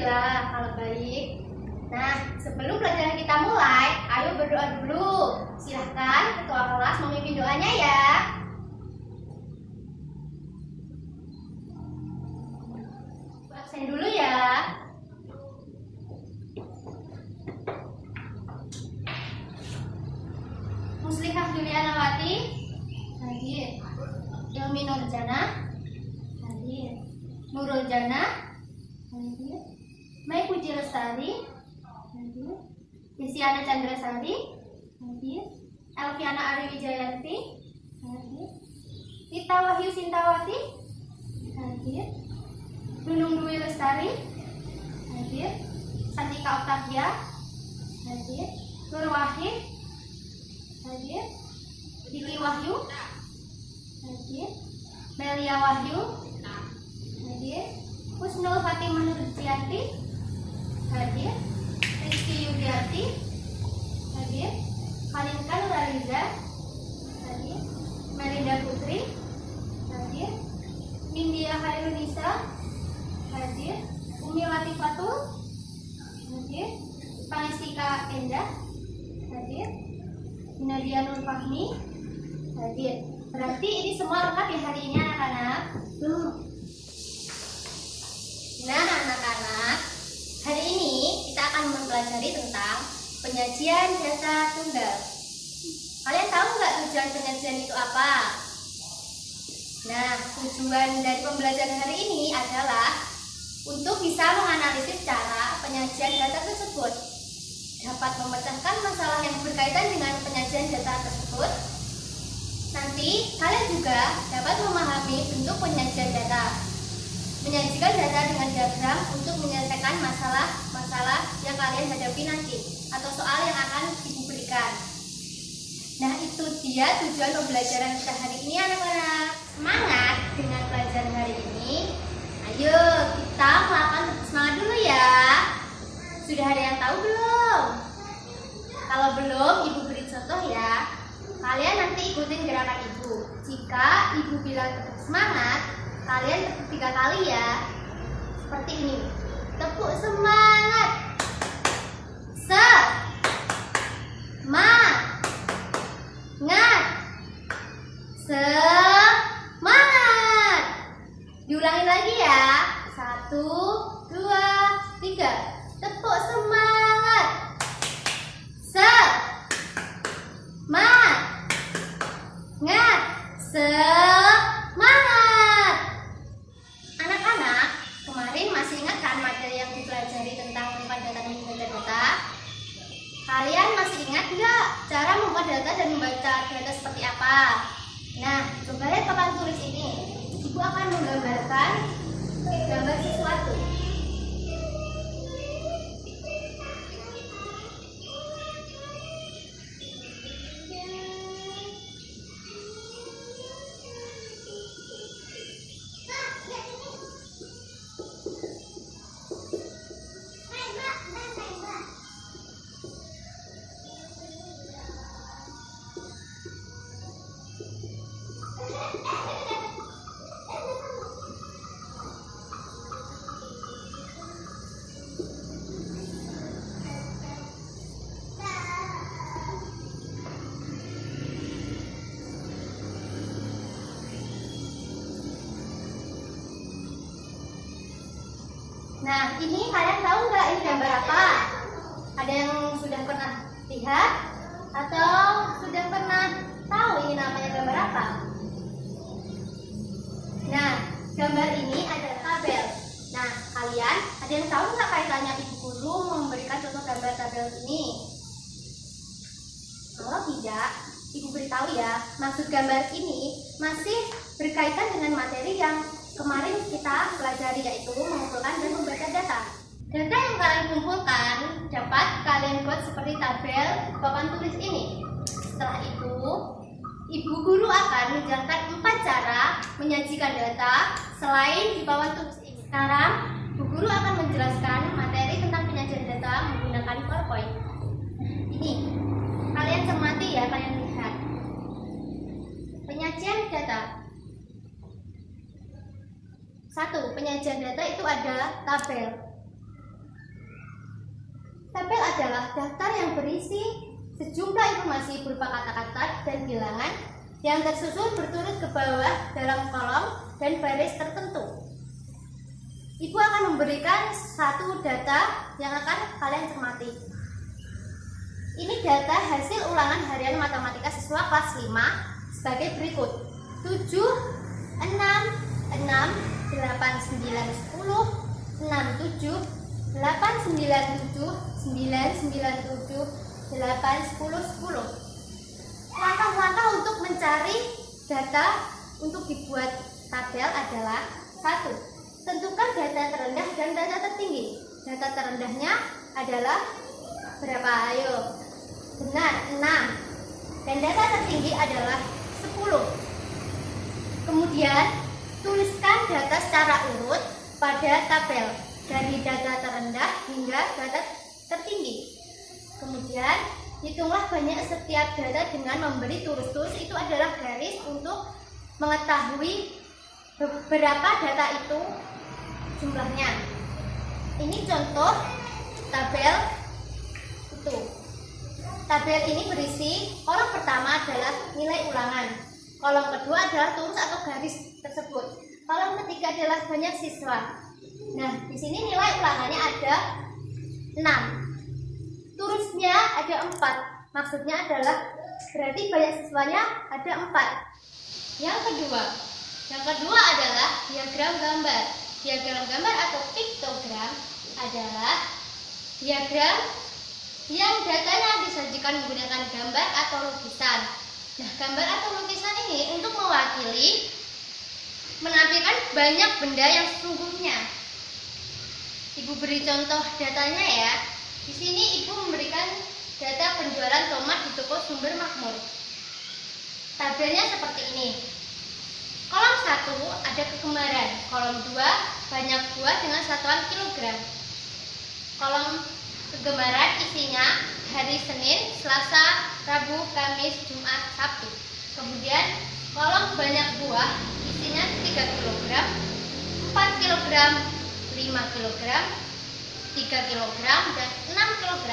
Alhamdulillah kalau baik. Nah, sebelum pelajaran kita mulai, ayo berdoa dulu. Silahkan ketua kelas memimpin doanya ya. Absen dulu ya. Muslihah Julianawati hadir. Ilmi Nurjana hadir. Nurul Jana hadir. Mai Puji Lestari hadir. Desiana Chandrasari hadir. Elviana Ari Wijayanti hadir. Tita Wahyu Sintawati hadir. Nunung Dwi Lestari hadir. Santika Oktavia hadir. Nur Wahid hadir. Lili Wahyu hadir. Melia Wahyu hadir. Husnul Fatimah Nurjianti hadir. Rizky Yudiarti hadir. Kalinka Nuraliza hadir. Melinda Putri hadir. Nindya Hairunisa hadir. Umi Latifatul hadir. Panistika Endah hadir. Nadia Nur Fahmi hadir. Berarti ini semua lengkap ya hari ini anak-anak. Nah anak-anak, hari ini kita akan mempelajari tentang penyajian data tunggal. Kalian tahu nggak tujuan penyajian itu apa? Nah, tujuan dari pembelajaran hari ini adalah untuk bisa menganalisis cara penyajian data tersebut, dapat memecahkan masalah yang berkaitan dengan penyajian data tersebut. Nanti kalian juga dapat memahami bentuk penyajian data, menyajikan data dengan diagram untuk menyelesaikan masalah-masalah yang kalian hadapi nanti atau soal yang akan ibu berikan. Nah, itu dia tujuan pembelajaran kita hari ini anak-anak. Semangat dengan pelajaran hari ini. Ayo kita melakukan semangat dulu ya. Sudah ada yang tahu belum? Kalau belum, ibu beri contoh ya. Kalian nanti ikutin gerakan ibu. Jika ibu bilang tetap semangat, kalian tepuk 3 kali ya. Seperti ini. Tepuk semangat. Semangat. Semangat. Diulangi lagi ya. 1, 2, 3. Tepuk semangat. Semangat. Semangat. Anak-anak, kemarin masih ingat kan materi yang dipelajari tentang membuat data dan membaca data? Kalian masih ingat nggak cara membuat data dan membaca data seperti apa? Nah, coba lihat papan tulis ini. Ibu akan menggambarkan gambar sesuatu. Nah, ini kalian tahu nggak ini gambar apa? Ada yang sudah pernah lihat atau sudah pernah tahu ini namanya gambar apa? Nah, gambar ini adalah tabel. Nah, kalian ada yang tahu nggak kaitannya ibu guru memberikan contoh gambar tabel ini? Kalau tidak, ibu beritahu ya, maksud gambar ini masih berkaitan dengan materi yang kemarin kita pelajari, yaitu mengumpulkan dan membaca data. Data yang kalian kumpulkan dapat kalian buat seperti tabel papan tulis ini. Setelah itu, ibu guru akan menjelaskan 4 cara menyajikan data selain di papan tulis ini. Sekarang, ibu guru akan menjelaskan materi tentang penyajian data menggunakan PowerPoint. Ini, kalian cermati ya, kalian lihat. Penyajian data. 1. Penyajian data itu ada tabel. Tabel adalah daftar yang berisi sejumlah informasi berupa kata-kata dan bilangan yang tersusun berturut ke bawah dalam kolom dan baris tertentu. Ibu akan memberikan satu data yang akan kalian cermati. Ini data hasil ulangan harian matematika siswa kelas 5 sebagai berikut: 7, 6, 6, 8, 9, 10, 6, 7, 8, 9, 7, 9, 9, 7, 8, 10, 10. Langkah-langkah untuk mencari data untuk dibuat tabel adalah: 1. Tentukan data terendah dan data tertinggi. Data terendahnya adalah berapa? Ayo. Benar, 6. Dan data tertinggi adalah 10. Kemudian, tuliskan data secara urut pada tabel dari data terendah hingga data tertinggi. Kemudian, hitunglah banyak setiap data dengan memberi tulis-tulis. Itu adalah garis untuk mengetahui berapa data itu jumlahnya. Ini contoh tabel itu. Tabel ini berisi kolom pertama adalah nilai ulangan, kolom kedua adalah tulis atau garis tersebut, kolom ketiga adalah banyak siswa. Nah, di sini nilai ulangannya ada 6, tulisnya ada 4. Maksudnya adalah berarti banyak siswanya ada 4. Yang kedua adalah diagram gambar. Diagram gambar atau piktogram adalah diagram yang datanya disajikan menggunakan gambar atau lukisan. Nah, gambar atau lukisan ini untuk mewakili menampilkan banyak benda yang sesungguhnya. Ibu beri contoh datanya ya. Di sini ibu memberikan data penjualan tomat di toko Sumber Makmur. Tabelnya seperti ini. Kolom 1 ada kegemaran, kolom 2 banyak buah dengan satuan kilogram. Kolom kegemaran isinya hari Senin, Selasa, Rabu, Kamis, Jumat, Sabtu. Kemudian kolom banyak buah isinya 3 kg, 4 kg, 5 kg, 3 kg, dan 6 kg.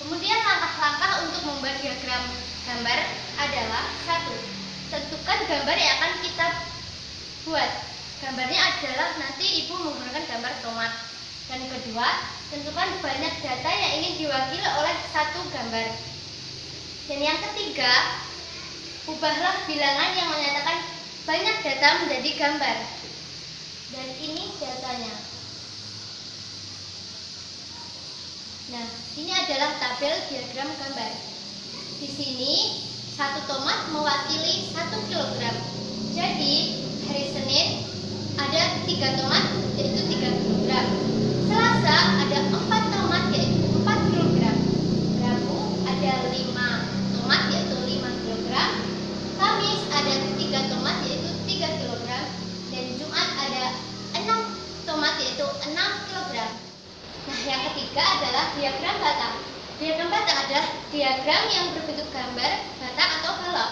Kemudian langkah-langkah untuk membuat diagram gambar adalah: 1. Tentukan gambar yang akan kita buat. Gambarnya adalah nanti ibu menggunakan gambar tomat. Dan kedua, tentukan banyak data yang ingin diwakili oleh satu gambar. Dan yang ketiga, ubahlah bilangan yang menyatakan banyak data menjadi gambar. Dan ini datanya. Nah, ini adalah tabel diagram gambar. Di sini satu tomat mewakili 1 kg. Jadi hari Senin ada 3 tomat yaitu 3 kg. Selasa ada 4 tomat yaitu 4 kg. Rabu ada 5 tomat yaitu 5 kg. Kamis ada 3 tomat yaitu 3 kg. Dan Jumat ada 6 tomat yaitu 6 kg. Nah, yang ketiga adalah diagram batang. Diagram batang adalah diagram yang berbentuk gambar batang atau balok.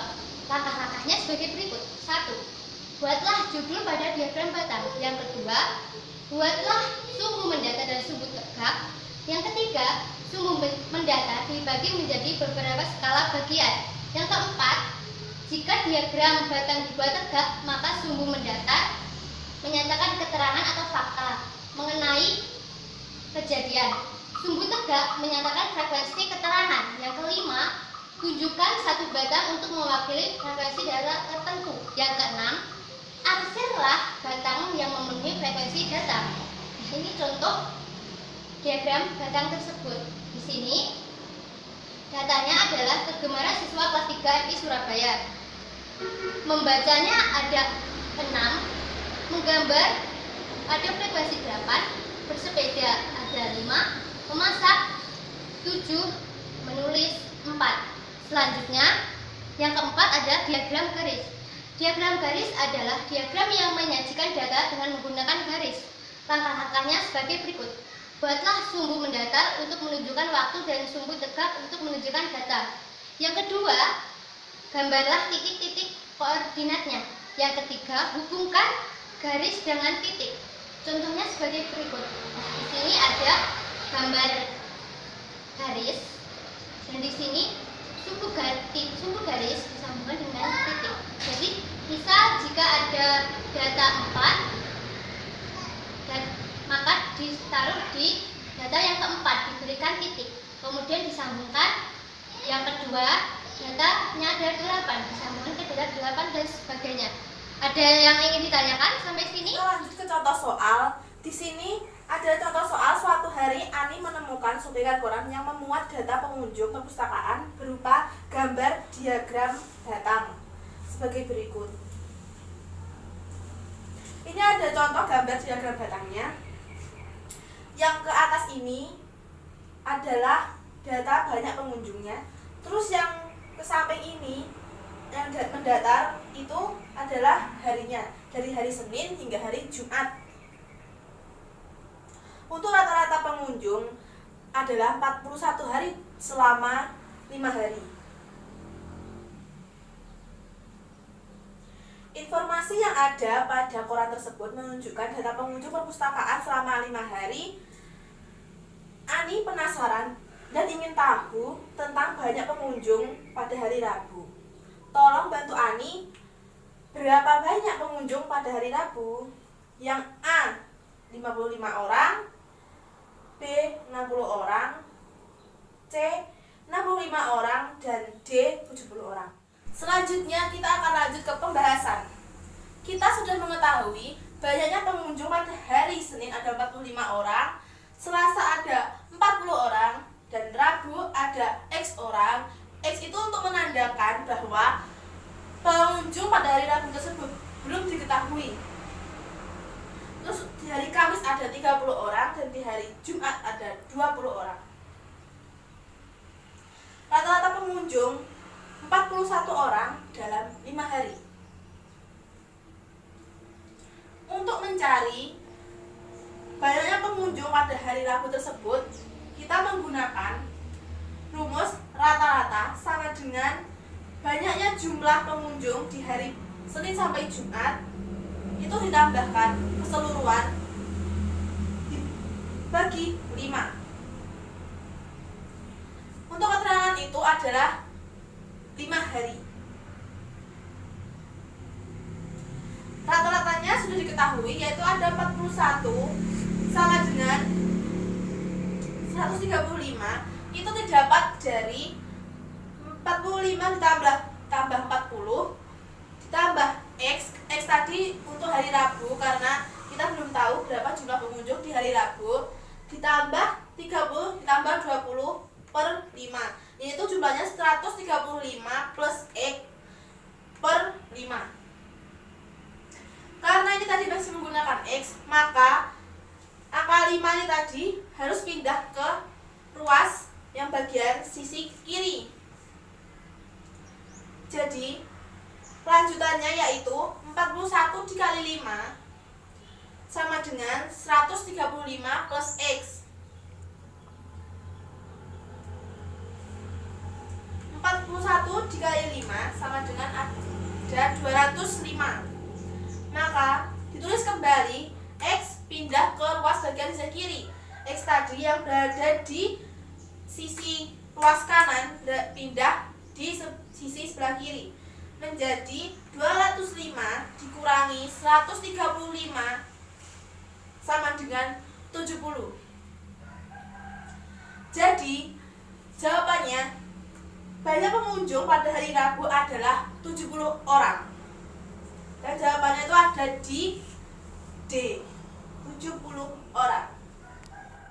Langkah-langkahnya sebagai berikut. 1. Buatlah judul pada diagram batang. Yang kedua, buatlah sumbu mendata dan sumbu tegak. Yang ketiga, sumbu mendata dibagi menjadi beberapa skala bagian. Yang keempat, jika diagram batang dibuat tegak, maka sumbu mendata menyatakan keterangan atau fakta mengenai kejadian. Sumbu tegak menyatakan frekuensi keterangan. Yang kelima, tunjukkan satu batang untuk mewakili frekuensi data tertentu. Yang keenam, arsirlah batang yang memenuhi frekuensi data. Nah, ini contoh diagram batang tersebut. Di sini datanya adalah kegemaran siswa kelas 3 MI Surabaya. Membacanya ada 6, menggambar ada frekuensi 8, bersepeda ada 5, memasak 7, menulis 4. Selanjutnya, yang keempat ada diagram garis. Diagram garis adalah diagram yang menyajikan data dengan menggunakan garis. Langkah-langkahnya sebagai berikut. Buatlah sumbu mendatar untuk menunjukkan waktu dan sumbu tegak untuk menunjukkan data. Yang kedua, gambarlah titik-titik koordinatnya. Yang ketiga, hubungkan garis dengan titik. Contohnya sebagai berikut. Nah, di sini ada gambar garis, dan di sini sumbu garis disambungkan dengan titik. Jadi misal jika ada data 4, dan maka ditaruh di data yang keempat, diberikan titik, kemudian disambungkan yang kedua, datanya ada 8, disambungkan ke data 8 dan sebagainya. Ada yang ingin ditanyakan sampai sini? Kita lanjut ke contoh soal. Di sini ada contoh soal. Suatu hari Ani menemukan suntikan koran yang memuat data pengunjung perpustakaan berupa gambar diagram batang sebagai berikut. Ini ada contoh gambar diagram batangnya. Yang ke atas ini adalah data banyak pengunjungnya. Terus yang ke samping ini yang mendatar itu adalah harinya, dari hari Senin hingga hari Jumat. Untuk rata-rata pengunjung adalah 41 hari selama 5 hari. Informasi yang ada pada koran tersebut menunjukkan data pengunjung perpustakaan selama 5 hari. Ani penasaran dan ingin tahu tentang banyak pengunjung pada hari Rabu. Tolong bantu Ani, berapa banyak pengunjung pada hari Rabu? Yang A, 55 orang, B, 60 orang, C, 65 orang, dan D, 70 orang. Selanjutnya kita akan lanjut ke pembahasan. Kita sudah mengetahui banyaknya pengunjung pada hari Senin ada 45 orang, Selasa ada 40 orang, dan Rabu ada X orang. X itu untuk menandakan bahwa pengunjung pada hari Rabu tersebut belum diketahui. Terus di hari Kamis ada 30 orang dan di hari Jumat ada 20 orang. Rata-rata pengunjung 41 orang dalam 5 hari. Untuk mencari banyaknya pengunjung pada hari Rabu tersebut, kita menggunakan rumus rata-rata sama dengan banyaknya jumlah pengunjung di hari Senin sampai Jumat itu ditambahkan keseluruhan dibagi 5. Untuk keterangan itu adalah 5 hari. Rata-ratanya sudah diketahui, yaitu ada 41 sama dengan 135. Itu didapat dari 45 tambah 40 ditambah X. X tadi untuk hari Rabu karena kita belum tahu berapa jumlah pengunjung di hari Rabu, ditambah 30 ditambah 20 per 5, yaitu jumlahnya 135 plus X per 5. Karena ini tadi masih menggunakan X, maka angka 5 ini tadi harus pindah ke ruas yang bagian sisi kiri. Jadi lanjutannya yaitu 41 dikali 5 sama dengan 135 plus X. 41 dikali 5 sama dengan ada 205. Maka ditulis kembali X pindah ke ruas bagian sisi kiri. X tadi yang berada di sisi ruas kanan pindah di sisi sebelah kiri, menjadi 205 dikurangi 135 sama dengan 70. Jadi jawabannya banyak pengunjung pada hari Rabu adalah 70 orang. Dan jawabannya itu ada di D, 70 orang.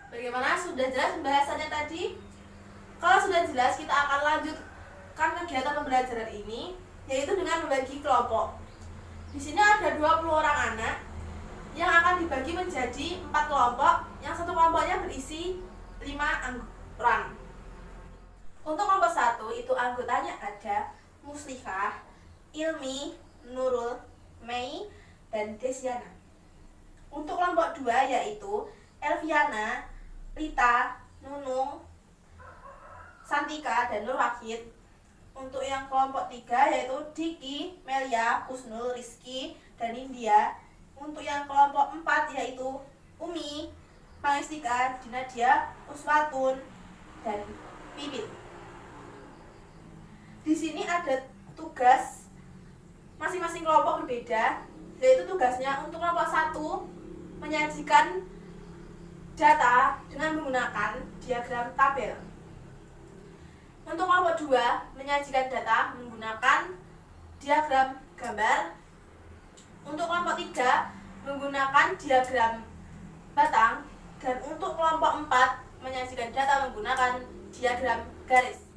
Bagaimana? Sudah jelas pembahasannya tadi? Kalau sudah jelas, kita akan lanjutkan kegiatan pembelajaran ini, yaitu dengan membagi kelompok. Di sini ada 20 orang anak yang akan dibagi menjadi 4 kelompok, yang satu kelompoknya berisi 5 orang. Untuk kelompok 1 itu anggotanya ada Muslihah, Ilmi, Nurul, Mei, dan Desiana. Untuk kelompok 2 yaitu Elviana, Lita, Nunung, Santika, dan Nur Wahid. Untuk yang kelompok 3 yaitu Diki, Melia, Kusnul, Rizky, dan India. Untuk yang kelompok 4 yaitu Umi, Pangestika, Dinadia, Uswatun, dan Pipit. Di sini ada tugas masing-masing kelompok berbeda, yaitu tugasnya untuk kelompok 1 menyajikan data dengan menggunakan diagram tabel. Untuk kelompok 2 menyajikan data menggunakan diagram gambar. Untuk kelompok 3 menggunakan diagram batang. Dan untuk kelompok 4 menyajikan data menggunakan diagram garis.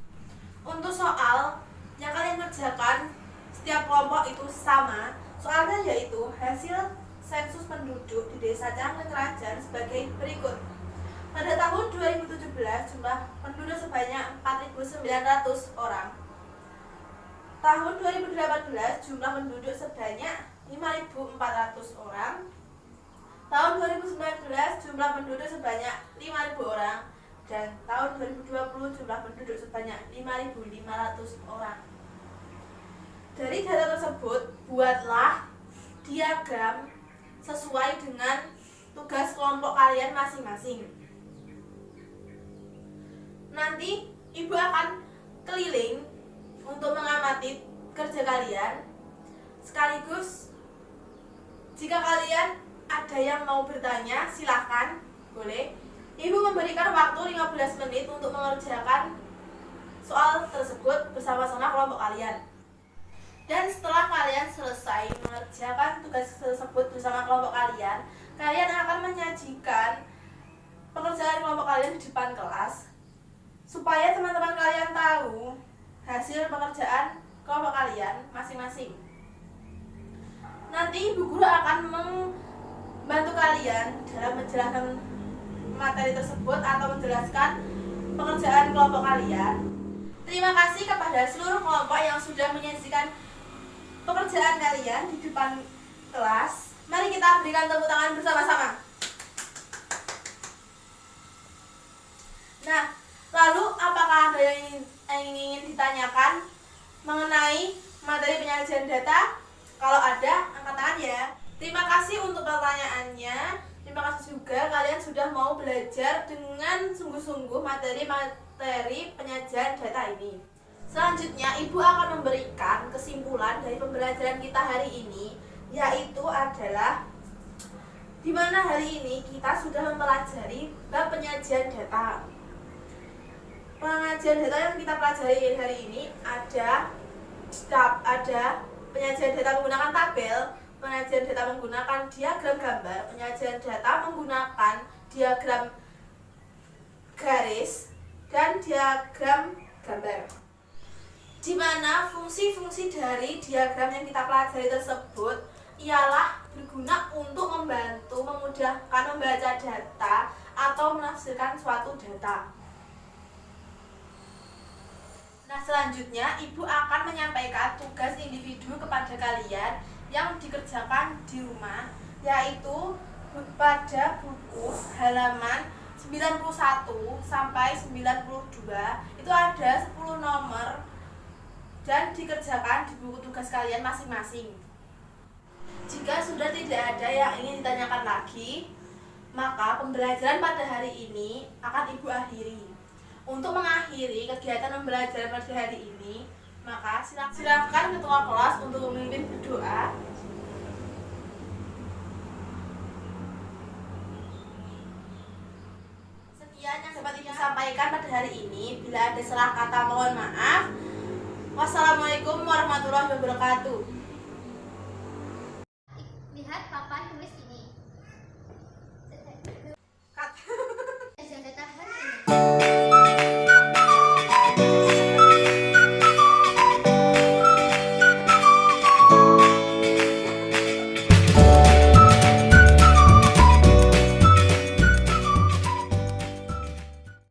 Untuk soal yang kalian kerjakan setiap kelompok itu sama. Soalnya yaitu hasil sensus penduduk di Desa Cangkring Kerajaan sebagai berikut. Pada tahun 2017 jumlah penduduk sebanyak 4.900 orang. Tahun 2018 jumlah penduduk sebanyak 5.400 orang. Tahun 2019 jumlah penduduk sebanyak 5.000 orang. Dan tahun 2020 jumlah penduduk sebanyak 5.500 orang. Dari data tersebut, buatlah diagram sesuai dengan tugas kelompok kalian masing-masing. Nanti ibu akan keliling untuk mengamati kerja kalian. Sekaligus jika kalian ada yang mau bertanya, silahkan, boleh. Ibu memberikan waktu 15 menit untuk mengerjakan soal tersebut bersama-sama kelompok kalian. Dan setelah kalian selesai mengerjakan tugas tersebut bersama kelompok kalian, kalian akan menyajikan pekerjaan kelompok kalian di depan kelas, supaya teman-teman kalian tahu hasil pekerjaan kelompok kalian masing-masing. Nanti ibu guru akan membantu kalian dalam menjelaskan materi tersebut atau menjelaskan pekerjaan kelompok kalian. Terima kasih kepada seluruh kelompok yang sudah menyajikan pekerjaan kalian di depan kelas. Mari kita berikan tepuk tangan bersama-sama. Nah, lalu apakah ada yang ingin ditanyakan mengenai materi penyajian data? Kalau ada, angkat tangan ya. Terima kasih untuk pertanyaannya. Terima kasih juga kalian sudah mau belajar dengan sungguh-sungguh materi penyajian data ini. Selanjutnya, Ibu akan memberikan kesimpulan dari pembelajaran kita hari ini, yaitu adalah di mana hari ini kita sudah mempelajari bab penyajian data. Penyajian data yang kita pelajari hari ini ada penyajian data menggunakan tabel, penyajian data menggunakan diagram gambar, penyajian data menggunakan diagram garis, dan diagram gambar. Di mana fungsi-fungsi dari diagram yang kita pelajari tersebut ialah berguna untuk memudahkan membaca data atau menafsirkan suatu data. Nah, selanjutnya Ibu akan menyampaikan tugas individu kepada kalian yang dikerjakan di rumah, yaitu pada buku halaman 91 sampai 92 itu ada 10 nomor dan dikerjakan di buku tugas kalian masing-masing. Jika sudah tidak ada yang ingin ditanyakan lagi, maka pembelajaran pada hari ini akan Ibu akhiri. Untuk mengakhiri kegiatan pembelajaran pada hari ini, maka silakan ketua kelas untuk memimpin berdoa. Sekian yang dapat Ibu sampaikan pada hari ini. Bila ada salah kata mohon maaf. Wassalamualaikum warahmatullahi wabarakatuh.